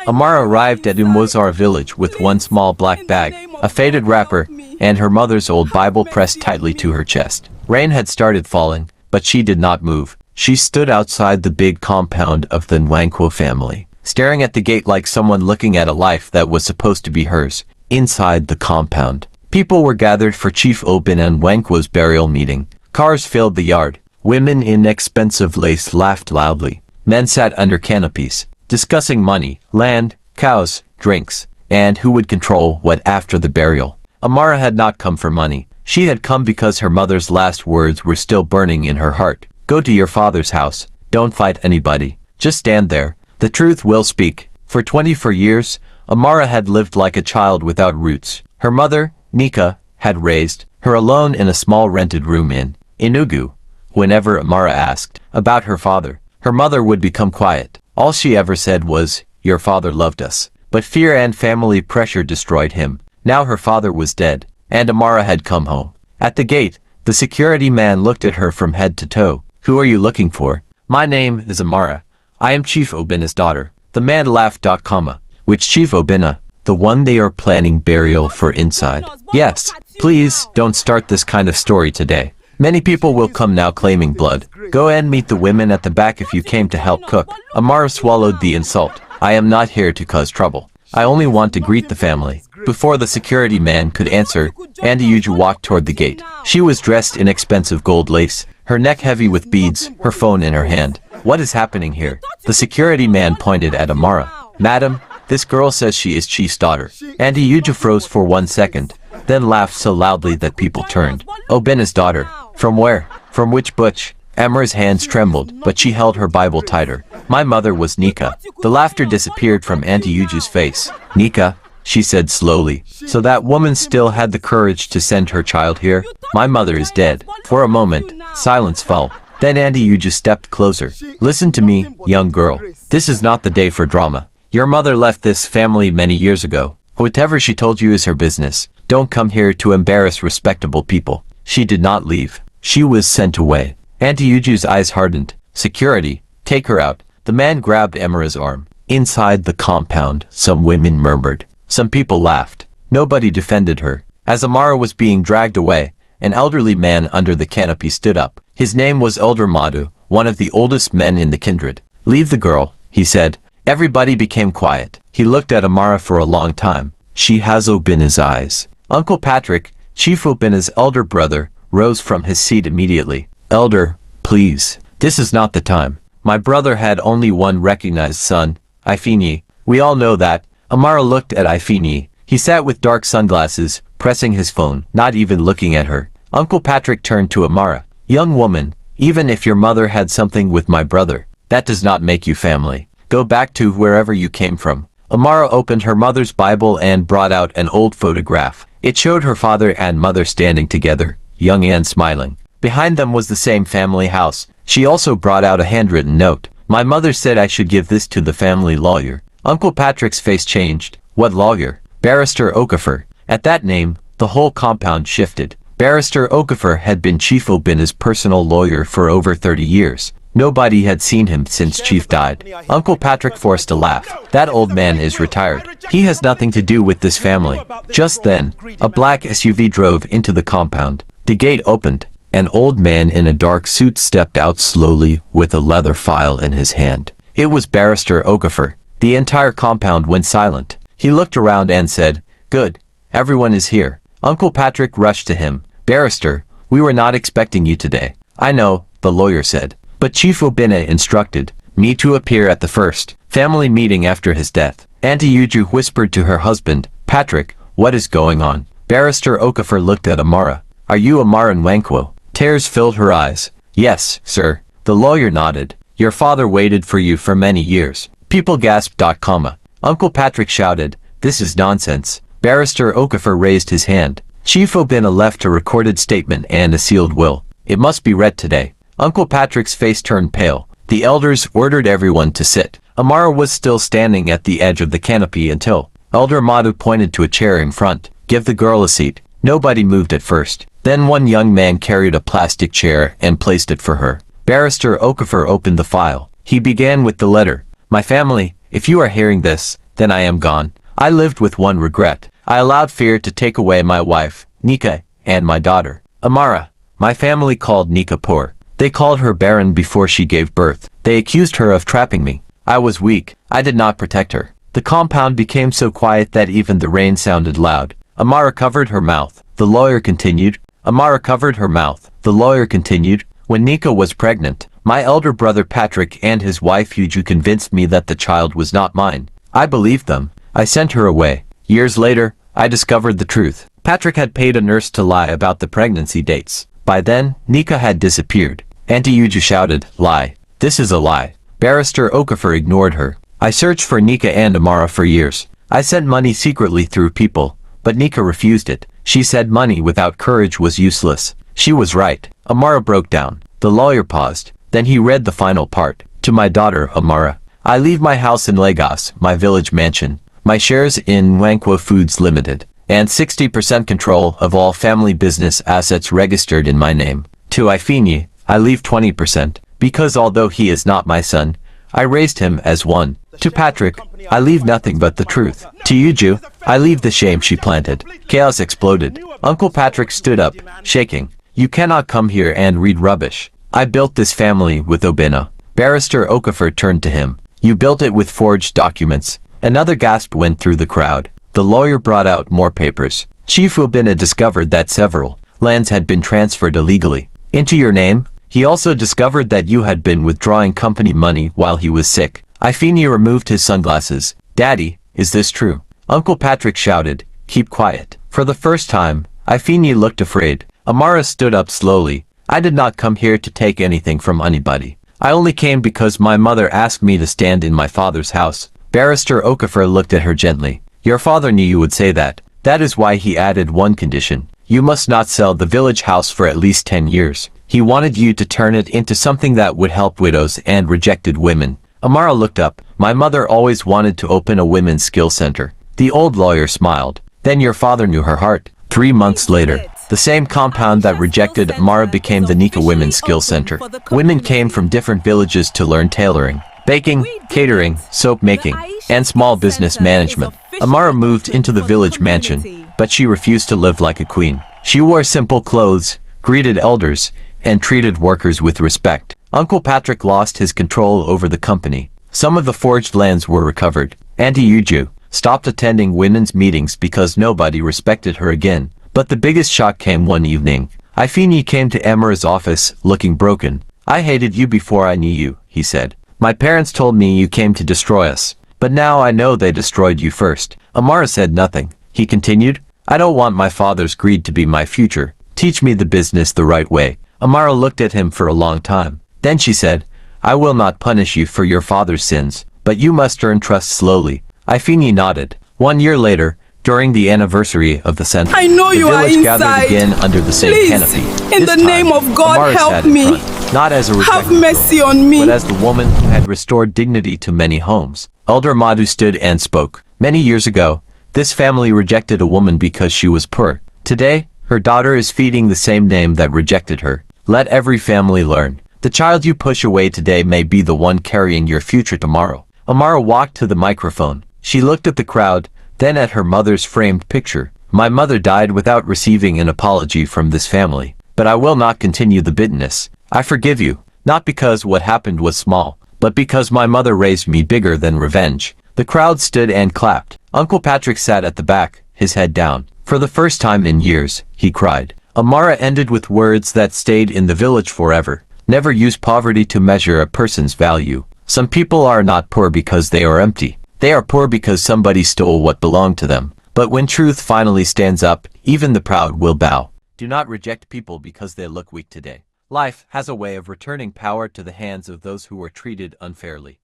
Amara arrived at Umwazar village with one small black bag, a faded wrapper, and her mother's old Bible pressed tightly to her chest. Rain had started falling, but she did not move. She stood outside the big compound of the Nwankwo family, staring at the gate like someone looking at a life that was supposed to be hers. Inside the compound, people were gathered for Chief Obinna Nwankwo's burial meeting. Cars filled the yard. Women in expensive lace laughed loudly. Men sat under canopies, discussing money, land, cows, drinks, and who would control what after the burial. Amara had not come for money. She had come because her mother's last words were still burning in her heart. Go to your father's house. Don't fight anybody. Just stand there. The truth will speak. For 24 years, Amara had lived like a child without roots. Her mother, Nika, had raised her alone in a small rented room in Enugu. Whenever Amara asked about her father, her mother would become quiet. All she ever said was, "Your father loved us." But fear and family pressure destroyed him. Now her father was dead, and Amara had come home. At the gate, the security man looked at her from head to toe. "Who are you looking for?" "My name is Amara. I am Chief Obinna's daughter." The man laughed. "Which Chief Obinna? The one they are planning burial for inside?" "Yes." "Please, don't start this kind of story today. Many people will come now claiming blood. Go and meet the women at the back if you came to help cook." Amara swallowed the insult. "I am not here to cause trouble. I only want to greet the family." Before the security man could answer, Auntie Uju walked toward the gate. She was dressed in expensive gold lace, her neck heavy with beads, her phone in her hand. "What is happening here?" The security man pointed at Amara. "Madam, this girl says she is Chief's daughter." Auntie Uju froze for 1 second, then laughed so loudly that people turned. "Obinna's daughter? From where? From which butch?" Amara's hands trembled, but she held her Bible tighter. "My mother was Nika." The laughter disappeared from Auntie Uju's face. "Nika," she said slowly. "So that woman still had the courage to send her child here?" "My mother is dead." For a moment, silence fell. Then Auntie Uju stepped closer. "Listen to me, young girl. This is not the day for drama. Your mother left this family many years ago. Whatever she told you is her business. Don't come here to embarrass respectable people." She did not leave. She was sent away. Auntie Uju's eyes hardened. "Security, take her out." The man grabbed Amara's arm. Inside the compound, some women murmured. Some people laughed. Nobody defended her. As Amara was being dragged away, an elderly man under the canopy stood up. His name was Elder Madu, one of the oldest men in the kindred. "Leave the girl," he said. Everybody became quiet. He looked at Amara for a long time. "She has Obinna's eyes." Uncle Patrick, Chief Obinna's elder brother, rose from his seat immediately. "Elder, please. This is not the time. My brother had only one recognized son, Ifini. We all know that." Amara looked at Ifini. He sat with dark sunglasses, pressing his phone, not even looking at her. Uncle Patrick turned to Amara. "Young woman, even if your mother had something with my brother, that does not make you family. Go back to wherever you came from." Amara opened her mother's Bible and brought out an old photograph. It showed her father and mother standing together, young and smiling. Behind them was the same family house. She also brought out a handwritten note. "My mother said I should give this to the family lawyer." Uncle Patrick's face changed. "What lawyer?" "Barrister Okafor." At that name, the whole compound shifted. Barrister Okafor had been Chief Obinna's personal lawyer for over 30 years. Nobody had seen him since Chief died. Uncle Patrick forced a laugh. "That old man is retired. He has nothing to do with this family." Just then, a black SUV drove into the compound. The gate opened. An old man in a dark suit stepped out slowly with a leather file in his hand. It was Barrister Okafor. The entire compound went silent. He looked around and said, "Good. Everyone is here." Uncle Patrick rushed to him. "Barrister, we were not expecting you today." "I know," the lawyer said. "But Chief Obinna instructed me to appear at the first family meeting after his death." Auntie Uju whispered to her husband, "Patrick, what is going on?" Barrister Okafor looked at Amara. "Are you Amara Nwankwo?" Tears filled her eyes. "Yes, sir." The lawyer nodded. "Your father waited for you for many years." People gasped. Uncle Patrick shouted, "This is nonsense." Barrister Okafor raised his hand. Chief Obinna left a recorded statement and a sealed will. "It must be read today." Uncle Patrick's face turned pale. The elders ordered everyone to sit. Amara was still standing at the edge of the canopy until Elder Madu pointed to a chair in front. "Give the girl a seat." Nobody moved at first. Then one young man carried a plastic chair and placed it for her. Barrister Okafor opened the file. He began with the letter. "My family, if you are hearing this, then I am gone. I lived with one regret. I allowed fear to take away my wife, Nika, and my daughter, Amara. My family called Nika poor. They called her barren before she gave birth. They accused her of trapping me. I was weak. I did not protect her. The compound became so quiet that even the rain sounded loud. Amara covered her mouth. The lawyer continued. Amara covered her mouth. The lawyer continued. When Nika was pregnant, my elder brother Patrick and his wife Yuju convinced me that the child was not mine. I believed them. I sent her away. Years later, I discovered the truth. Patrick had paid a nurse to lie about the pregnancy dates. By then, Nika had disappeared. Auntie Yuju shouted, "Lie. This is a lie." Barrister Okafor ignored her. I searched for Nika and Amara for years. I sent money secretly through people, but Nika refused it. She said money without courage was useless. She was right. Amara broke down. The lawyer paused. Then he read the final part. To my daughter, Amara, I leave my house in Lagos, my village mansion, my shares in Wankwo Foods Limited, and 60% control of all family business assets registered in my name. To Ifeanyi, I leave 20%, because although he is not my son, I raised him as one. To Patrick, I leave nothing but the truth. To Yuju, I leave the shame she planted. Chaos exploded. Uncle Patrick stood up, shaking. You cannot come here and read rubbish. I built this family with Obina. Barrister Okafor turned to him. You built it with forged documents. Another gasp went through the crowd. The lawyer brought out more papers. Chief Obina discovered that several lands had been transferred illegally into your name. He also discovered that you had been withdrawing company money while he was sick. Ifeanyi removed his sunglasses. Daddy, is this true? Uncle Patrick shouted, keep quiet. For the first time, Ifeanyi looked afraid. Amara stood up slowly. I did not come here to take anything from anybody. I only came because my mother asked me to stand in my father's house. Barrister Okafor looked at her gently. Your father knew you would say that. That is why he added one condition. You must not sell the village house for at least 10 years. He wanted you to turn it into something that would help widows and rejected women. Amara looked up. My mother always wanted to open a women's skill center. The old lawyer smiled. Then your father knew her heart. 3 months later, the same compound that rejected Amara became the Nika Women's Skill Center. Women came from different villages to learn tailoring, baking, catering, soap making, and small business management. Amara moved into the village mansion, but she refused to live like a queen. She wore simple clothes, greeted elders, and treated workers with respect. Uncle Patrick lost his control over the company. Some of the forged lands were recovered. Auntie Yuju stopped attending women's meetings because nobody respected her again. But the biggest shock came one evening. Ifeanyi came to Amara's office, looking broken. I hated you before I knew you, he said. My parents told me you came to destroy us. But now I know they destroyed you first. Amara said nothing. He continued, I don't want my father's greed to be my future. Teach me the business the right way. Amara looked at him for a long time. Then she said, I will not punish you for your father's sins, but you must earn trust slowly. Ifeanyi nodded. 1 year later, during the anniversary of the census, I know you are village gathered inside. again under the same Please, canopy. in This the time, name of God, Amara help sat in me. front, not as a Have rejected mercy girl, on me. but as the woman who had restored dignity to many homes. Elder Madhu stood and spoke. Many years ago, this family rejected a woman because she was poor. Today, her daughter is feeding the same name that rejected her. Let every family learn. The child you push away today may be the one carrying your future tomorrow. Amara walked to the microphone. She looked at the crowd, then at her mother's framed picture. My mother died without receiving an apology from this family, but I will not continue the bitterness. I forgive you, not because what happened was small, but because my mother raised me bigger than revenge. The crowd stood and clapped. Uncle Patrick sat at the back, his head down. For the first time in years, he cried. Amara ended with words that stayed in the village forever. Never use poverty to measure a person's value. Some people are not poor because they are empty. They are poor because somebody stole what belonged to them. But when truth finally stands up, even the proud will bow. Do not reject people because they look weak today. Life has a way of returning power to the hands of those who were treated unfairly.